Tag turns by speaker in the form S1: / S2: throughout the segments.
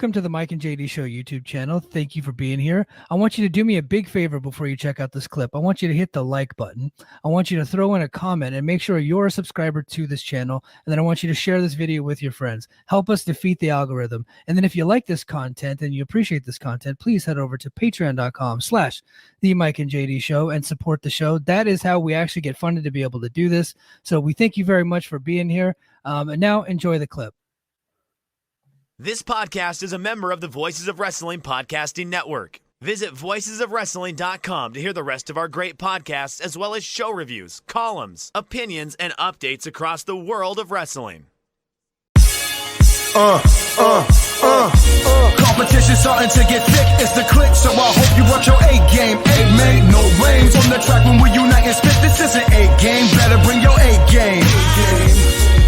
S1: Welcome to the Mike and JD Show YouTube channel. Thank you for being here. I want you to do me a big favor before you check out this clip. I want you to hit the like button. I want you to throw in a comment and make sure you're a subscriber to this channel. And then I want you to share this video with your friends. Help us defeat the algorithm. And then if you like this content and you appreciate this content, please head over to patreon.com/the Mike and JD Show and support the show. That is how we actually get funded to be able to do this. So we thank you very much for being here. And now enjoy the clip.
S2: This podcast is a member of the Voices of Wrestling Podcasting Network. Visit voicesofwrestling.com to hear the rest of our great podcasts, as well as show reviews, columns, opinions, and updates across the world of wrestling.
S3: Competition starting to get thick, it's the click, so I hope you watch your A game. A made no rains on the track when we unite and spit. This isn't A game, better bring your A game.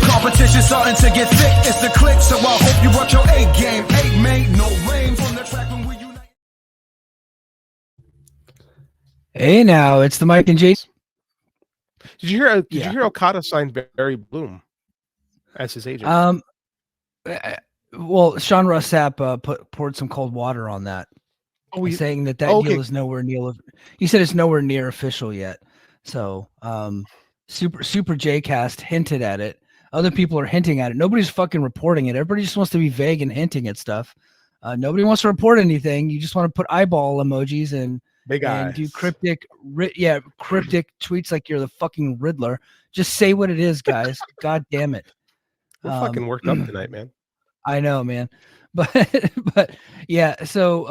S3: Competition starting to get thick, it's the click, so I hope you watch your A game. A made no rains on the track when we unite.
S1: Hey, now it's the Mike and Jason.
S4: Did you hear Okada signed Barry Bloom as his agent?
S1: Well, Sean Ross Sapp poured some cold water on that, saying that deal is nowhere near. He said it's nowhere near official yet. So, Super J-Cast hinted at it. Other people are hinting at it. Nobody's fucking reporting it. Everybody just wants to be vague and hinting at stuff. Nobody wants to report anything. You just want to put eyeball emojis and do cryptic tweets like you're the fucking Riddler. Just say what it is, guys. God damn it.
S4: We're fucking worked up tonight, man.
S1: I know, man. But yeah, so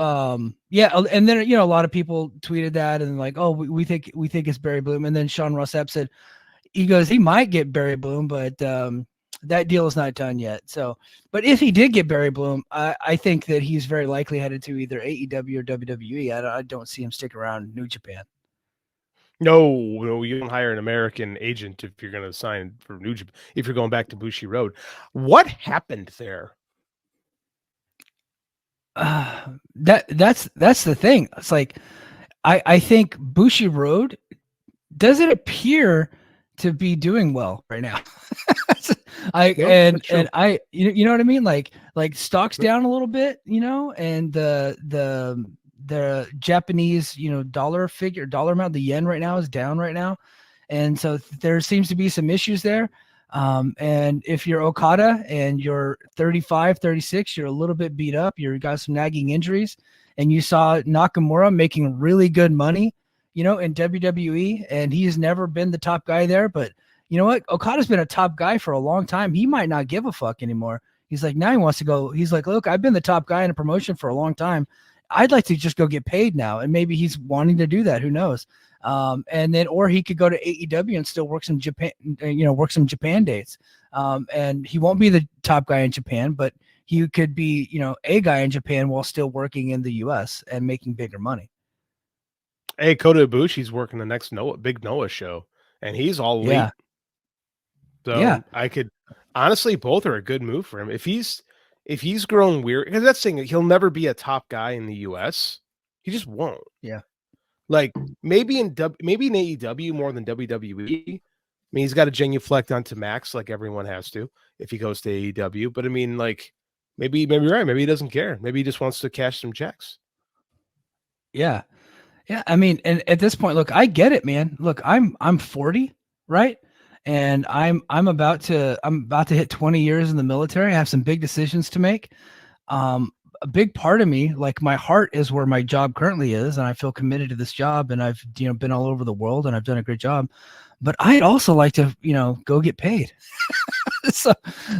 S1: and then a lot of people tweeted that and like, oh, we think it's Barry Bloom, and then Sean Ross Sapp said he might get Barry Bloom, but that deal is not done yet. So, but if he did get Barry Bloom, I think that he's very likely headed to either AEW or WWE. I don't see him stick around New Japan.
S4: No, you don't hire an American agent if you're going to sign for New Japan. If you're going back to Bushi Road, what happened there?
S1: That's the thing. It's like I think Bushi Road doesn't appear to be doing well right now. You know what I mean? Like stock's down a little bit, and the Japanese, dollar amount, the yen right now is down right now. And so there seems to be some issues there. And if you're Okada and you're 35, 36, you're a little bit beat up, you got some nagging injuries, and you saw Nakamura making really good money, in WWE, and he's never been the top guy there. But you know what? Okada's been a top guy for a long time. He might not give a fuck anymore. He's like, now he wants to go. He's like, look, I've been the top guy in a promotion for a long time. I'd like to just go get paid now. And maybe he's wanting to do that. Who knows? And then, or he could go to AEW and still work some Japan dates. And he won't be the top guy in Japan, but he could be, a guy in Japan while still working in the US and making bigger money.
S4: Hey, Kota Ibushi's working the next big Noah show, and he's all elite.
S1: Yeah.
S4: So I could honestly, both are a good move for him. If he's grown weird, because that's saying he'll never be a top guy in the US. He just won't.
S1: Yeah.
S4: Like maybe in AEW more than WWE. I mean, he's got to genuflect onto Max like everyone has to if he goes to AEW. But I mean, like maybe you're right. Maybe he doesn't care. Maybe he just wants to cash some checks.
S1: Yeah. Yeah. I mean, and at this point, look, I get it, man. Look, I'm 40, right? And I'm about to hit 20 years in the military. I have some big decisions to make. A big part of me, like my heart is where my job currently is, and I feel committed to this job, and I've been all over the world and I've done a great job, but I'd also like to go get paid. So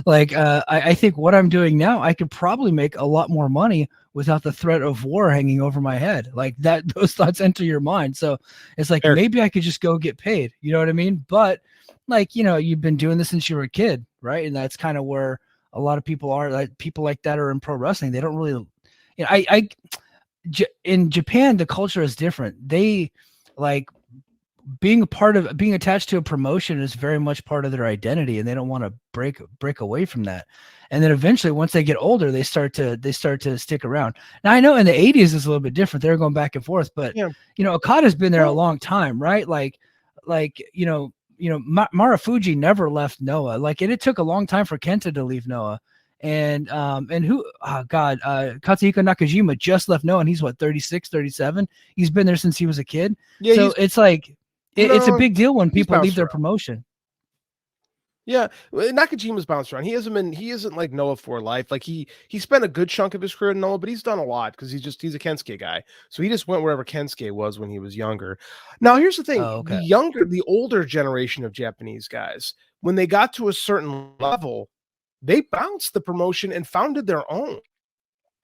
S1: like I think what I'm doing now, I could probably make a lot more money without the threat of war hanging over my head. Like that, those thoughts enter your mind. So it's like, maybe I could just go get paid, you know what I mean? But like, you've been doing this since you were a kid, right? And that's kind of where a lot of people are. Like people like that are in pro wrestling. They don't really, in Japan, the culture is different. They like being attached to a promotion is very much part of their identity, and they don't want to break away from that. And then eventually, once they get older, they start to stick around. Now I know in the 80s it's a little bit different. They're going back and forth, but Okada's been there a long time, right? Marufuji never left Noah. Like, and it took a long time for Kenta to leave Noah. and who, oh God, Katsuhiko Nakajima just left Noah, and he's what, 36, 37. He's been there since he was a kid.
S4: Yeah,
S1: So it's like it's a
S4: no,
S1: big deal when
S4: he's
S1: people leave
S4: bounced
S1: their
S4: around.
S1: promotion.
S4: Yeah, Nakajima's bounced around. He isn't like Noah for life. Like he spent a good chunk of his career in Noah, but he's done a lot because he's a Kensuke guy. So he just went wherever Kensuke was when he was younger. Now here's the thing:
S1: Oh, okay.
S4: the older generation of Japanese guys, when they got to a certain level, they bounced the promotion and founded their own.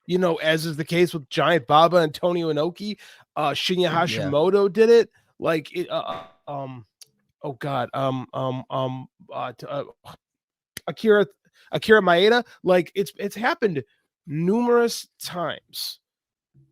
S4: You know, as is the case with Giant Baba, Antonio Inoki, Shinya
S1: Yeah.
S4: Hashimoto did it. Like it, oh God, Akira Maeda, like it's happened numerous times,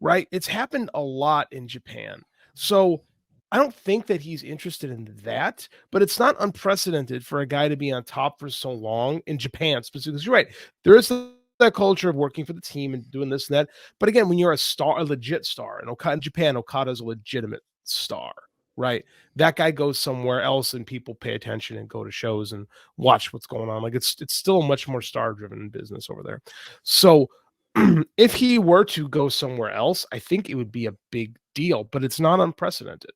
S4: right? It's happened a lot in Japan. So I don't think that he's interested in that, but it's not unprecedented for a guy to be on top for so long in Japan specifically. You're right. There is that culture of working for the team and doing this and that. But again, when you're a star, a legit star, and in Japan, Okada's a legitimate star, right? That guy goes somewhere else and people pay attention and go to shows and watch what's going on. Like it's still a much more star driven business over there. So if he were to go somewhere else, I think it would be a big deal, but it's not unprecedented.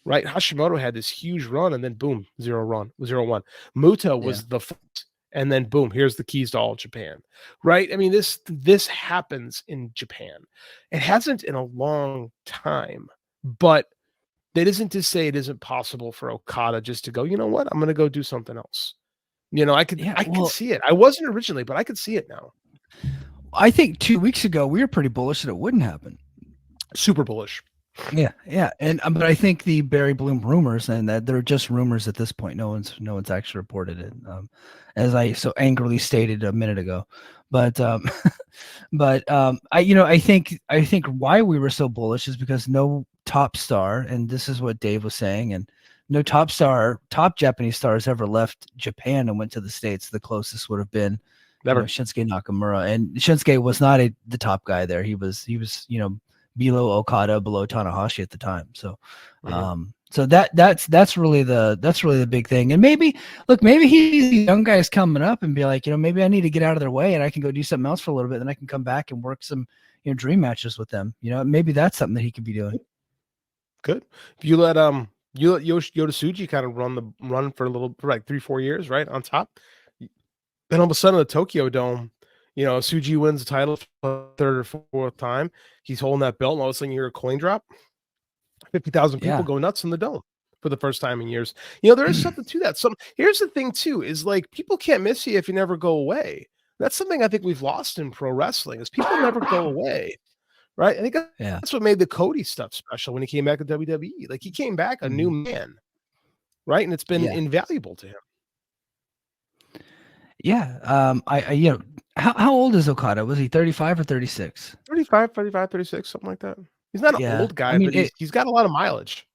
S4: Right? Hashimoto had this huge run and then boom, 0-1. Muta was the first, and then boom, here's the keys to all Japan. Right? I mean, this happens in Japan. It hasn't in a long time, but that isn't to say it isn't possible for Okada just to go, you know what? I'm going to go do something else. You know, I could see it. I wasn't originally, but I could see it now.
S1: I think 2 weeks ago we were pretty bullish that it wouldn't happen.
S4: Super bullish.
S1: Yeah, and but I think the Barry Bloom rumors, and that they're just rumors at this point. No one's actually reported it, as I so angrily stated a minute ago. But I think why we were so bullish is because no top star, and this is what Dave was saying, and no top Japanese stars ever left Japan and went to the States. The closest would have been Shinsuke Nakamura, and Shinsuke was not the top guy there. He was below Okada, below Tanahashi at the time. So, so that's really the big thing. And maybe he's young guys coming up and be like, maybe I need to get out of their way and I can go do something else for a little bit. Then I can come back and work some, dream matches with them. Maybe that's something that he could be doing.
S4: Good. If you let Yota Tsuji kind of run for like 3-4 years, right on top. Then all of a sudden, the Tokyo Dome, Tsuji wins the title for the third or fourth time. He's holding that belt, and all of a sudden you hear a coin drop. 50,000 people go nuts in the dome for the first time in years. There is something to that. Here's the thing too, is like people can't miss you if you never go away. That's something I think we've lost in pro wrestling is people never go away. Right. I think that's what made the Cody stuff special when he came back to WWE. Like he came back a new man. Right. And it's been invaluable to him.
S1: Yeah. How old is Okada? Was he 35 or 36?
S4: 35, 36, something like that. He's not an old guy, but he's got a lot of mileage.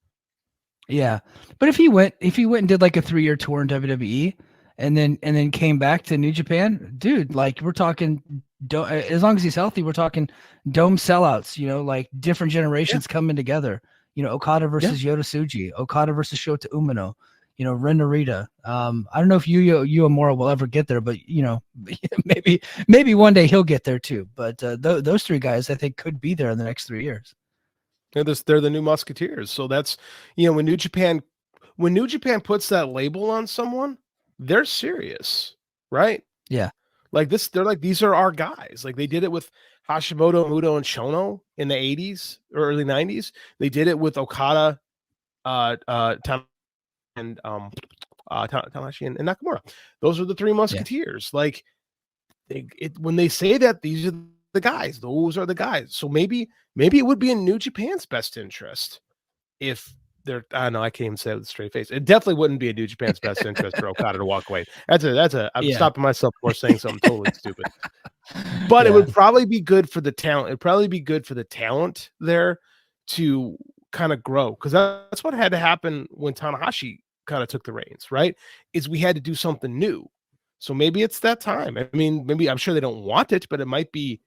S1: Yeah. But if he went and did like a 3-year tour in WWE and then came back to New Japan, dude, like we're talking, as long as he's healthy, we're talking dome sellouts, like different generations coming together, Okada versus Yota Tsuji, Okada versus Shota Umino, Ren Narita. I don't know if Yuya Uemura will ever get there, but maybe one day he'll get there too. But those three guys, I think, could be there in the next 3 years.
S4: They're the new Musketeers. So that's when New Japan puts that label on someone, they're serious, right?
S1: Yeah.
S4: Like this, they're like, these are our guys. Like they did it with Hashimoto, Muto, and Shono in the 80s or early 90s. They did it with Okada, Tanahashi and Nakamura. Those are the three Musketeers. Yeah. Like when they say that, these are the guys. Those are the guys. So maybe it would be in New Japan's best interest if they're. I don't know. I can't even say it with a straight face. It definitely wouldn't be in New Japan's best interest for Okada to walk away. I'm stopping myself before saying something totally stupid. But it would probably be good for the talent. It'd probably be good for the talent there to kind of grow, because that's what had to happen when Tanahashi kind of took the reins, right? Is we had to do something new. So maybe it's that time. I mean, maybe I'm sure they don't want it, but it might be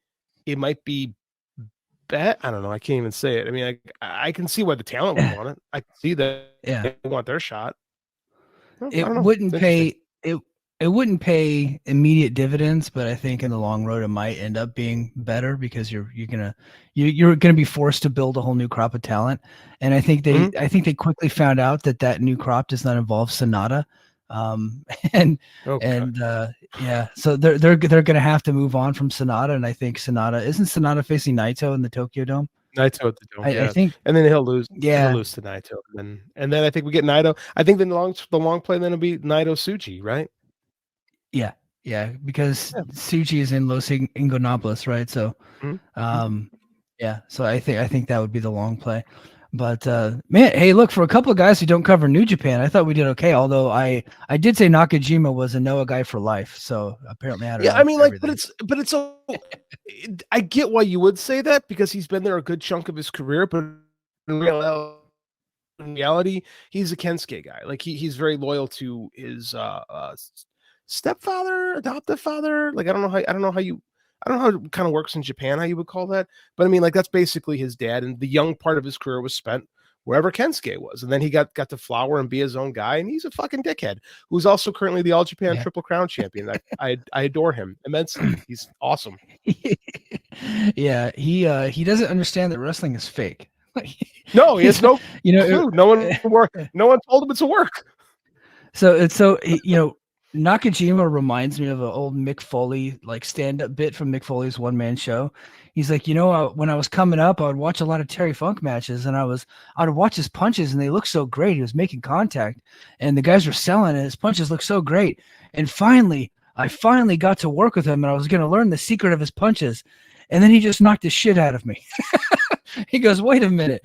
S4: bet. I don't know. I can't even say it. I mean, I can see why the talent would want it. I can see that they want their shot.
S1: It wouldn't pay. it wouldn't pay immediate dividends, but I think in the long road it might end up being better because you're gonna be forced to build a whole new crop of talent. And I think they quickly found out that new crop does not involve Sonata. And
S4: Okay.
S1: yeah, so they're gonna have to move on from Sonata, and I think isn't Sonata facing Naito in the Tokyo Dome?
S4: Naito at the Dome,
S1: I
S4: yeah,
S1: think
S4: and then he'll lose. He'll
S1: yeah.
S4: lose to Naito, and then I think we get Naito. I think the long play then will be Naito Tsuji, right?
S1: Yeah, yeah, because
S4: Yeah.
S1: Suchi is in Los Ingobernables, right? So,
S4: Mhm.
S1: yeah, so I think that would be the long play. But man, hey, look, for a couple of guys who don't cover New Japan, I thought we did okay. Although I did say Nakajima was a Noah guy for life, so apparently I had
S4: Yeah, I mean, like, but
S1: everything.
S4: it's so I get why you would say that because he's been there a good chunk of his career, but in reality, he's a Kensuke guy. Like he's very loyal to his stepfather, adoptive father. Like I don't know how it kind of works in Japan, how you would call that. But I mean, like that's basically his dad, and the young part of his career was spent wherever Kensuke was. And then he got to flower and be his own guy, and he's a fucking dickhead who's also currently the All Japan
S1: Yeah.
S4: Triple Crown champion. I adore him immensely. He's awesome.
S1: Yeah, he doesn't understand that wrestling is fake.
S4: No, he has no clue. No one told him it's a work.
S1: Nakajima reminds me of an old Mick Foley like stand-up bit from Mick Foley's one-man show. He's like, when I was coming up, I would watch a lot of Terry Funk matches, and I would watch his punches, and they looked so great. He was making contact, and the guys were selling, and his punches looked so great. And I finally got to work with him, and I was going to learn the secret of his punches, and then he just knocked the shit out of me. He goes, wait a minute.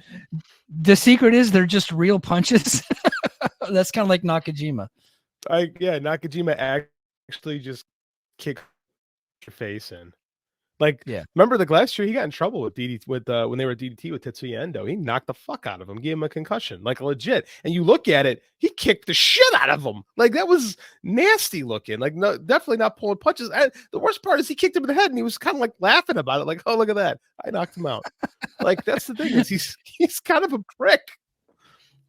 S1: The secret is they're just real punches. That's kind of like Nakajima.
S4: Nakajima actually just kicked your face in. Like,
S1: Yeah.
S4: Remember the last year he got in trouble with DDT when they were at DDT with Tetsuya Endo. He knocked the fuck out of him, gave him a concussion, like legit. And you look at it, he kicked the shit out of him. Like that was nasty looking. Like no, definitely not pulling punches. And the worst part is he kicked him in the head, and he was kind of like laughing about it, like, "Oh, look at that! I knocked him out." Like that's the thing is he's kind of a prick.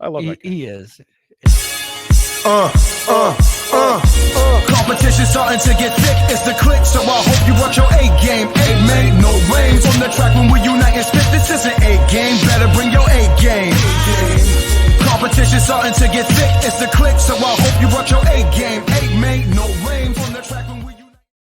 S4: I love that guy.
S1: He is.
S3: Competition starting to get thick, it's the click, so I hope you watch your A game. Mate, no lanes on the track when we unite and spit. This is an A game, better bring your A game. Competition starting to get thick, it's the click, so I hope you watch